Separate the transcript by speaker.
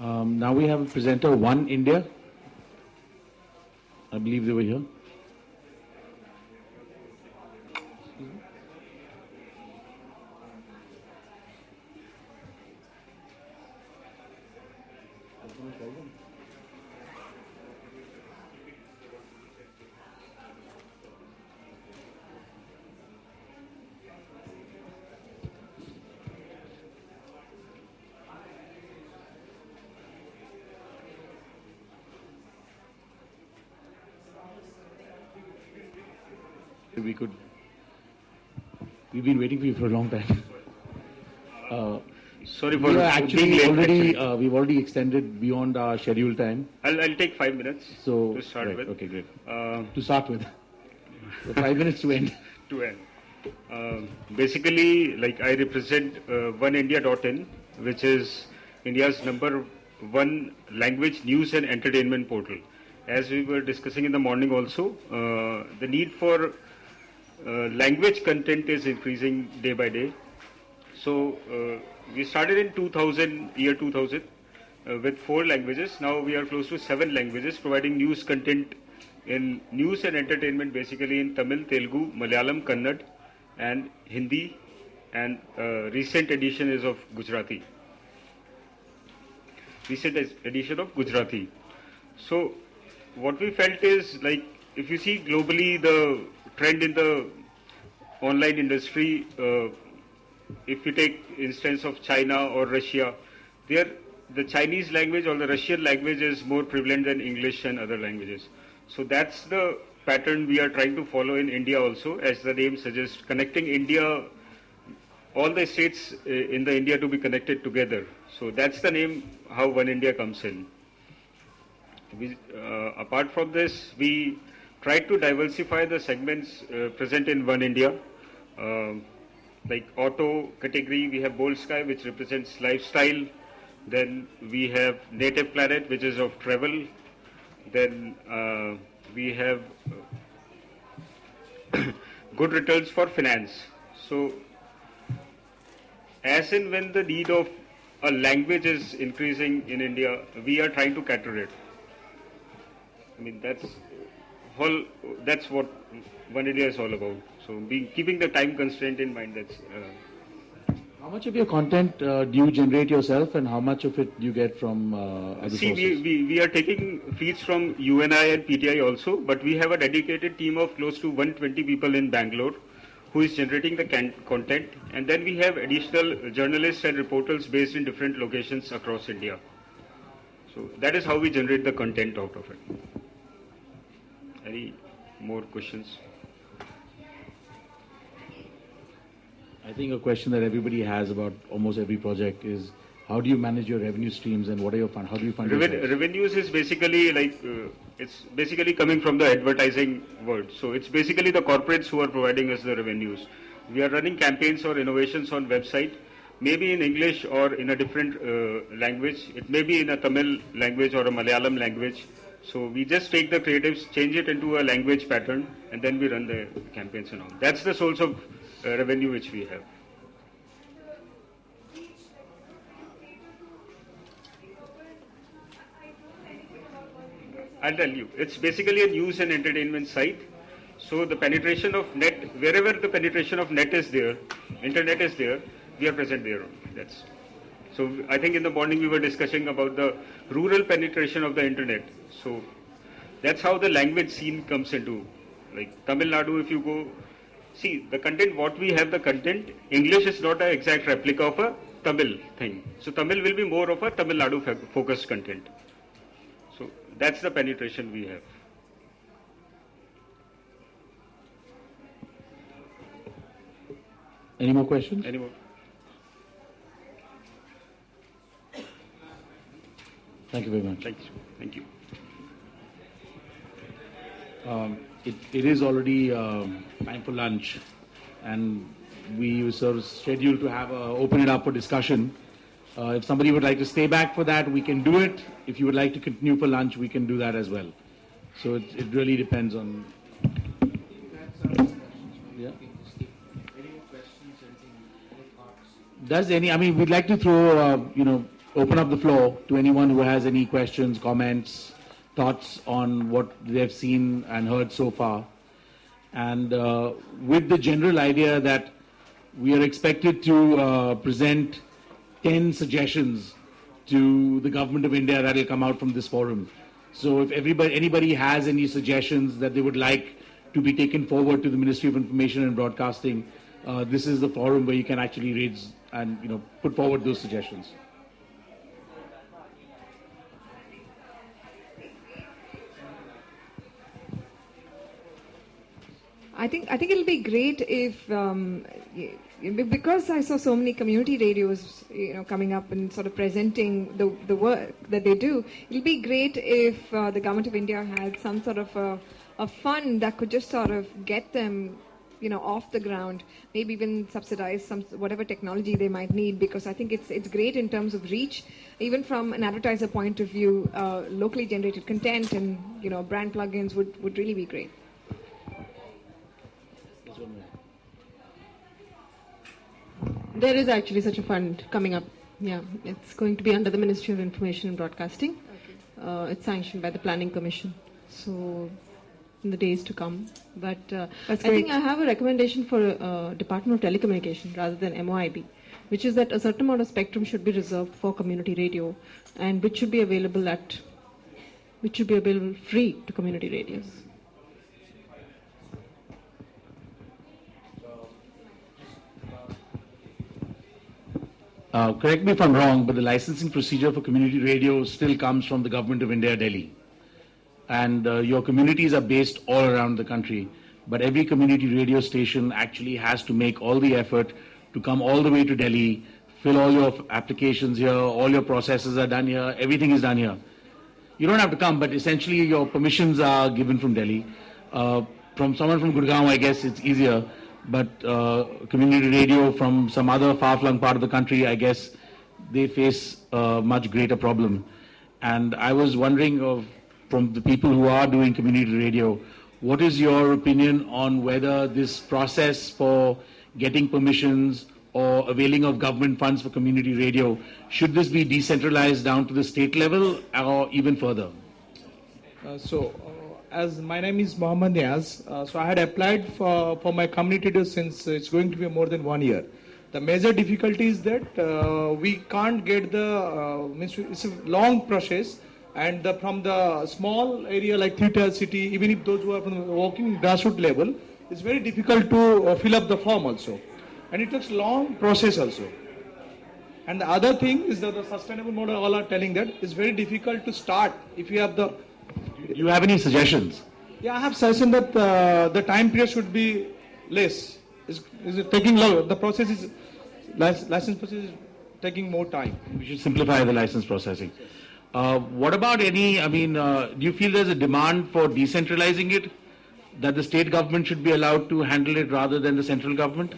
Speaker 1: Now we have a presenter, One India. I believe they were here. We've been waiting for you for a long time.
Speaker 2: Sorry for
Speaker 1: we are
Speaker 2: being
Speaker 1: actually
Speaker 2: late.
Speaker 1: we've already extended beyond our scheduled time.
Speaker 2: I'll take 5 minutes to start
Speaker 1: right,
Speaker 2: with.
Speaker 1: Okay, great. To start with. So 5 minutes to end.
Speaker 2: To end. Basically, like I represent oneindia.in, which is India's #1 language news and entertainment portal. As we were discussing in the morning also, the need for language content is increasing day by day. So we started in 2000 with 4 languages. Now we are close to 7 languages, providing news content in news and entertainment, basically in Tamil, Telugu, Malayalam, Kannada, and Hindi, and recent edition is of Gujarati. So what we felt is, like, if you see globally the trend in the online industry, if you take instance of China or Russia, there the Chinese language or the Russian language is more prevalent than English and other languages. So that's the pattern we are trying to follow in India also, as the name suggests, connecting India, all the states in the India to be connected together. So that's the name how One India comes in. Apart from this, we try to diversify the segments present in One India. Like auto category, we have Bold Sky, which represents lifestyle. Then we have Native Planet, which is of travel. Then we have Good Returns for finance. So as and when the need of a language is increasing in India, we are trying to cater it. I mean, that's what One India is all about. So keeping the time constraint in mind, that's...
Speaker 1: How much of your content do you generate yourself, and how much of it do you get from other sources?
Speaker 2: We are taking feeds from UNI and PTI also, but we have a dedicated team of close to 120 people in Bangalore who is generating the content, and then we have additional journalists and reporters based in different locations across India. So that is how we generate the content out of it. Any more questions?
Speaker 1: I think a question that everybody has about almost every project is, how do you manage your revenue streams, and what are your how do you fund
Speaker 2: revenues is basically like it's basically coming from the advertising world. So it's basically the corporates who are providing us the revenues. We are running campaigns or innovations on website, maybe in English or in a different language. It may be in a Tamil language or a Malayalam language. So we just take the creatives, change it into a language pattern, and then we run the campaigns and all. That's the source of revenue which we have. I'll tell you, it's basically a news and entertainment site. So the penetration of net, wherever the penetration of net is there, internet is there, we are present there. That's. So I think in the morning we were discussing about the rural penetration of the internet. So that's how the language scene comes into. Like Tamil Nadu, if you go, see the content, what we have the content, English is not an exact replica of a Tamil thing. So Tamil will be more of a Tamil Nadu focused content. So that's the penetration we have.
Speaker 1: Any more questions?
Speaker 2: Any more?
Speaker 1: Thank you very much.
Speaker 2: Thank you.
Speaker 1: It is already time for lunch, and we were sort of scheduled to have open it up for discussion. If somebody would like to stay back for that, we can do it. If you would like to continue for lunch, we can do that as well. So it really depends on. Yeah. Does any? I mean, we'd like to throw open up the floor to anyone who has any questions, comments, thoughts on what they've seen and heard so far. And with the general idea that we are expected to present 10 suggestions to the Government of India that will come out from this forum. So if anybody has any suggestions that they would like to be taken forward to the Ministry of Information and Broadcasting, this is the forum where you can actually raise and put forward those suggestions.
Speaker 3: I think it'll be great if, because I saw so many community radios, coming up and sort of presenting the work that they do. It'll be great if the Government of India had some sort of a fund that could just sort of get them, off the ground. Maybe even subsidize some whatever technology they might need, because I think it's great in terms of reach, even from an advertiser point of view. Locally generated content and brand plugins would really be great.
Speaker 4: There is actually such a fund coming up. Yeah, it's going to be under the Ministry of Information and Broadcasting. Okay. It's sanctioned by the Planning Commission. So, in the days to come. But I think I have a recommendation for Department of Telecommunication rather than MOIB, which is that a certain amount of spectrum should be reserved for community radio, and which should be available free to community radios.
Speaker 1: Correct me if I'm wrong, but the licensing procedure for community radio still comes from the Government of India, Delhi. And your communities are based all around the country. But every community radio station actually has to make all the effort to come all the way to Delhi, fill all your applications here, all your processes are done here, everything is done here. You don't have to come, but essentially your permissions are given from Delhi. From someone from Gurgaon, I guess it's easier. But community radio from some other far-flung part of the country, I guess they face a much greater problem. And I was wondering from the people who are doing community radio, what is your opinion on whether this process for getting permissions or availing of government funds for community radio, should this be decentralized down to the state level or even further?
Speaker 5: As my name is Mohammed Niaz, so I had applied for my community radio since it's going to be more than 1 year. The major difficulty is that we can't get it's a long process, and from the small area like Theta City, even if those who are from the working grassroots level, it's very difficult to fill up the form also. And it takes long process also. And the other thing is that the sustainable model, all are telling that it's very difficult to start if you have the...
Speaker 1: Do you have any suggestions?
Speaker 5: Yeah, I have suggestion that the time period should be less. Is it taking long? The process is, license process is taking more time.
Speaker 1: We should simplify the license processing. What about do you feel there's a demand for decentralizing it? That the state government should be allowed to handle it rather than the central government?